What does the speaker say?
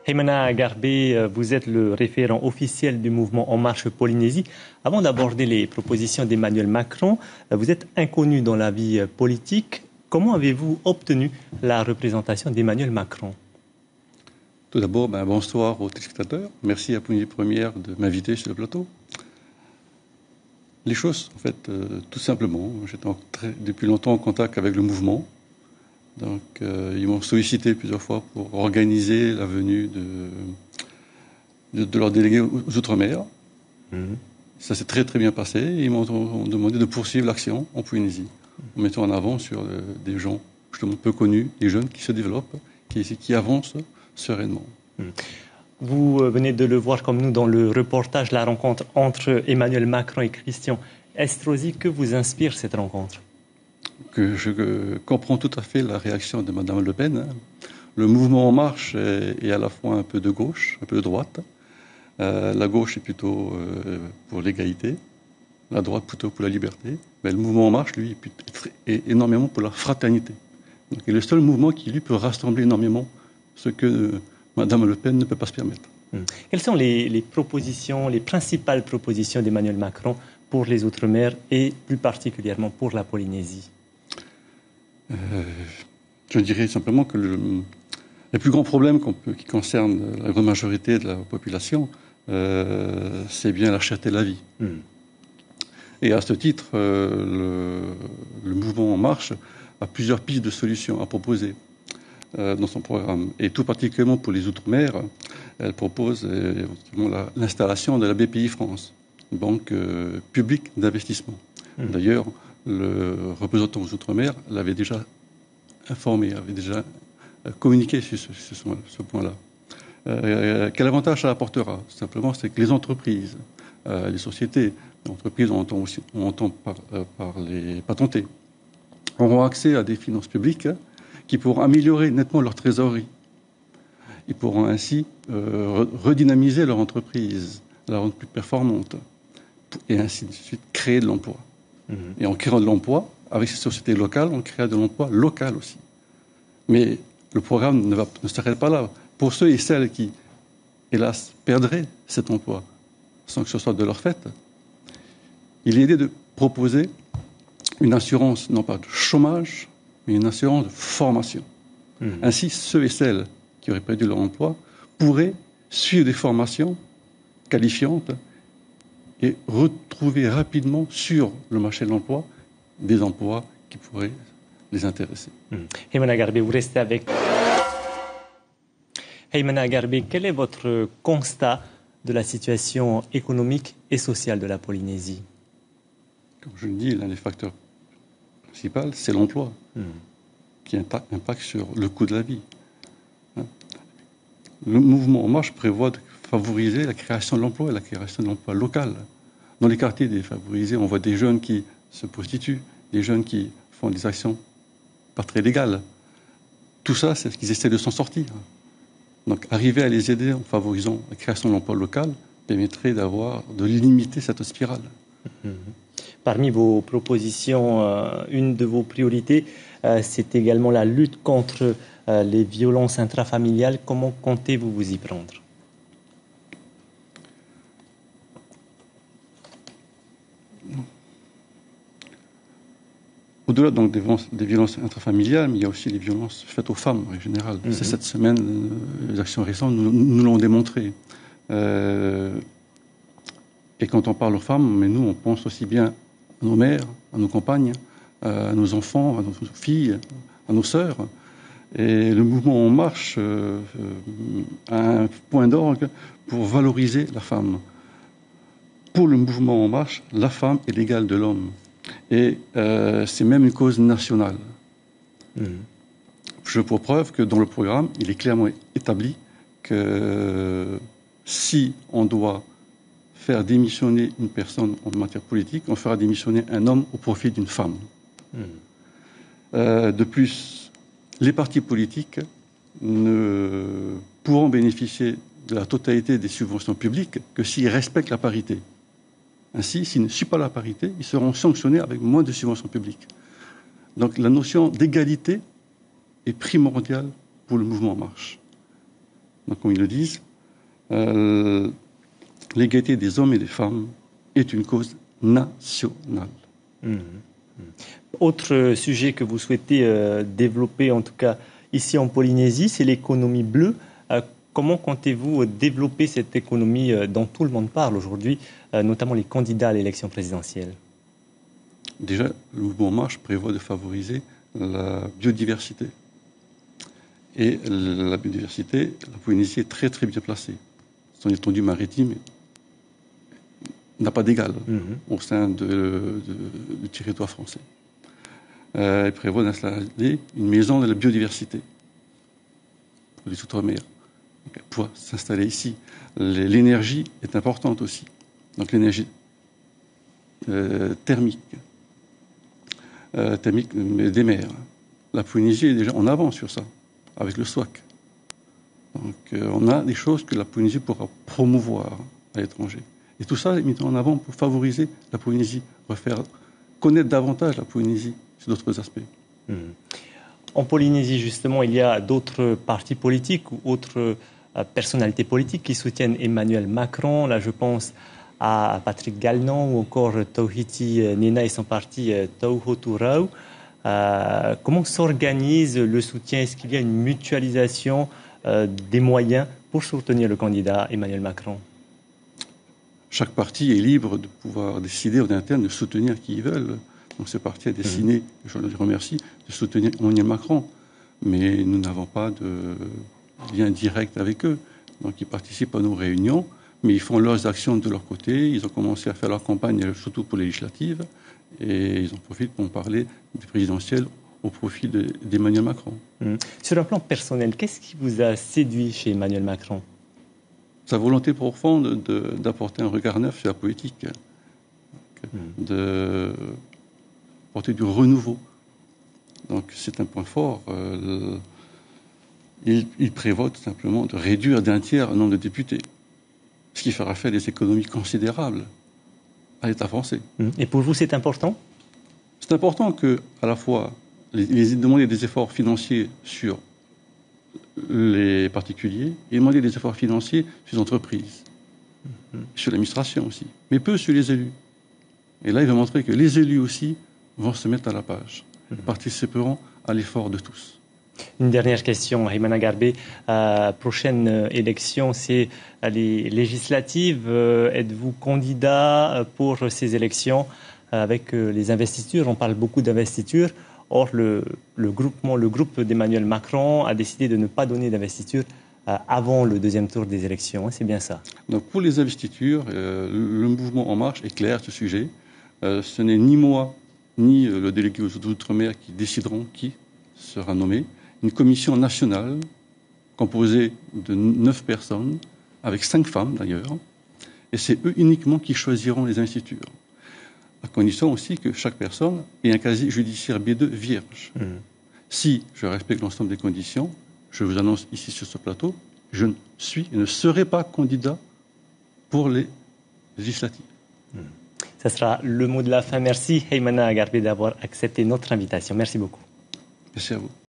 Heymana Garbé, vous êtes le référent officiel du mouvement En Marche Polynésie. Avant d'aborder les propositions d'Emmanuel Macron, vous êtes inconnu dans la vie politique. Comment avez-vous obtenu la représentation d'Emmanuel Macron? Tout d'abord, bonsoir aux téléspectateurs. Merci à Polynésie Première de m'inviter sur le plateau. Les choses, en fait, tout simplement, j'étais depuis longtemps en contact avec le mouvement. Donc, ils m'ont sollicité plusieurs fois pour organiser la venue de leurs délégués aux Outre-mer. Ça s'est très très bien passé. Ils m'ont demandé de poursuivre l'action en Polynésie, en mettant en avant sur des gens justement peu connus, des jeunes qui se développent, qui avancent sereinement. Vous venez de le voir comme nous dans le reportage, la rencontre entre Emmanuel Macron et Christian Estrosi. Que vous inspire cette rencontre? Que je comprends tout à fait la réaction de Mme Le Pen. Le mouvement En Marche est à la fois un peu de gauche, un peu de droite. La gauche est plutôt pour l'égalité, la droite plutôt pour la liberté. Mais le mouvement En Marche, lui, est énormément pour la fraternité. Donc, il est le seul mouvement qui, lui, peut rassembler énormément ce que Mme Le Pen ne peut pas se permettre. Quelles sont les propositions, les principales propositions d'Emmanuel Macron pour les Outre-mer et plus particulièrement pour la Polynésie? Je dirais simplement que le plus grand problème qui concerne la grande majorité de la population, c'est bien la cherté de la vie. Et à ce titre, le mouvement En Marche a plusieurs pistes de solutions à proposer dans son programme. Et tout particulièrement pour les Outre-mer, elle propose l'installation de la BPI France, une banque publique d'investissement. D'ailleurs, le représentant aux Outre-mer l'avait déjà informé, avait déjà communiqué sur ce point-là. Quel avantage ça apportera? Simplement, c'est que les entreprises, les sociétés, les entreprises, on entend par les patentés, auront accès à des finances publiques qui pourront améliorer nettement leur trésorerie. Ils pourront ainsi redynamiser leur entreprise, la rendre plus performante, et ainsi de suite créer de l'emploi. Et en créant de l'emploi, avec ces sociétés locales, on crée de l'emploi local aussi. Mais le programme ne s'arrête pas là. Pour ceux et celles qui, hélas, perdraient cet emploi sans que ce soit de leur fait, il est aidé de proposer une assurance, non pas de chômage, mais une assurance de formation. Ainsi, ceux et celles qui auraient perdu leur emploi pourraient suivre des formations qualifiantes et retrouver rapidement sur le marché de l'emploi des emplois qui pourraient les intéresser. Heymana Garbé, vous restez avec. Heymana Garbé, quel est votre constat de la situation économique et sociale de la Polynésie? Comme je le dis, l'un des facteurs principaux, c'est l'emploi, qui impacte sur le coût de la vie. Le mouvement En Marche prévoit de favoriser la création de l'emploi et la création de l'emploi local. Dans les quartiers défavorisés, on voit des jeunes qui se prostituent, des jeunes qui font des actions pas très légales. Tout ça, c'est ce qu'ils essaient de s'en sortir. Donc, arriver à les aider en favorisant la création de l'emploi local permettrait de limiter cette spirale. Parmi vos propositions, une de vos priorités, c'est également la lutte contre les violences intrafamiliales. Comment comptez-vous vous y prendre? Au-delà donc des violences intrafamiliales, mais il y a aussi les violences faites aux femmes en général. Cette semaine, les actions récentes nous l'ont démontré. Et quand on parle aux femmes, mais nous, on pense aussi bien à nos mères, à nos compagnes, à nos enfants, à nos filles, à nos sœurs. Et le mouvement En Marche a un point d'orgue pour valoriser la femme. Pour le mouvement En Marche, la femme est l'égale de l'homme. Et c'est même une cause nationale. Je pour preuve que dans le programme, il est clairement établi que si on doit faire démissionner une personne en matière politique, on fera démissionner un homme au profit d'une femme. De plus, les partis politiques ne pourront bénéficier de la totalité des subventions publiques que s'ils respectent la parité. Ainsi, s'ils ne suivent pas la parité, ils seront sanctionnés avec moins de subventions publiques. Donc la notion d'égalité est primordial pour le mouvement En Marche. Donc, comme ils le disent, l'égalité des hommes et des femmes est une cause nationale. Autre sujet que vous souhaitez développer, en tout cas ici en Polynésie, c'est l'économie bleue. Comment comptez-vous développer cette économie dont tout le monde parle aujourd'hui, notamment les candidats à l'élection présidentielle? Déjà, le mouvement En Marche prévoit de favoriser la biodiversité. Et la biodiversité, la Polynésie est très très bien placée. Son étendue maritime n'a pas d'égal au sein du territoire français. Elle prévoit d'installer une maison de la biodiversité pour les Outre-mer. Elle pourra s'installer ici. L'énergie est importante aussi. Donc l'énergie thermique des mers. La Polynésie est déjà en avance sur ça, avec le SWAC. Donc on a des choses que la Polynésie pourra promouvoir à l'étranger. Et tout ça est mis en avant pour favoriser la Polynésie, faire connaître davantage la Polynésie sur d'autres aspects. En Polynésie, justement, il y a d'autres partis politiques ou autres personnalités politiques qui soutiennent Emmanuel Macron. Là, je pense à Patrick Gallnon ou encore Tauhiti Nena et son parti Tauhoturau. Comment s'organise le soutien? Est-ce qu'il y a une mutualisation des moyens pour soutenir le candidat Emmanuel Macron? Chaque parti est libre de pouvoir décider en interne de soutenir qui ils veulent. Donc ce parti a décidé, je les remercie, de soutenir Emmanuel Macron. Mais nous n'avons pas de lien direct avec eux. Donc ils participent à nos réunions, mais ils font leurs actions de leur côté. Ils ont commencé à faire leur campagne, surtout pour les législatives. Et ils en profitent pour parler du présidentiel au profit d'Emmanuel Macron. Sur un plan personnel, qu'est-ce qui vous a séduit chez Emmanuel Macron? Sa volonté profonde d'apporter un regard neuf sur la politique, d'apporter du renouveau. Donc c'est un point fort. Il prévoit tout simplement de réduire d'un tiers le nombre de députés, ce qui fera faire des économies considérables à l'État français. Et pour vous, c'est important? C'est important que, à la fois, demander des efforts financiers sur les particuliers et demander des efforts financiers sur les entreprises, sur l'administration aussi, mais peu sur les élus. Et là, il va montrer que les élus aussi vont se mettre à la page, participeront à l'effort de tous. Une dernière question, Heymana Garbé. Prochaine élection, c'est les législatives. Êtes-vous candidat pour ces élections avec les investitures? On parle beaucoup d'investitures. Or, le groupe d'Emmanuel Macron a décidé de ne pas donner d'investiture avant le deuxième tour des élections. C'est bien ça? Donc, pour les investitures, le mouvement En Marche est clair à ce sujet. Ce n'est ni moi, ni le délégué aux Outre-mer qui décideront qui sera nommé. Une commission nationale composée de 9 personnes, avec 5 femmes d'ailleurs, et c'est eux uniquement qui choisiront les investitures. À condition aussi que chaque personne ait un casier judiciaire B2 vierge. Si je respecte l'ensemble des conditions, je vous annonce ici sur ce plateau, je ne suis et ne serai pas candidat pour les législatives. Ça sera le mot de la fin. Merci Heymana Garbé d'avoir accepté notre invitation. Merci beaucoup. Merci à vous.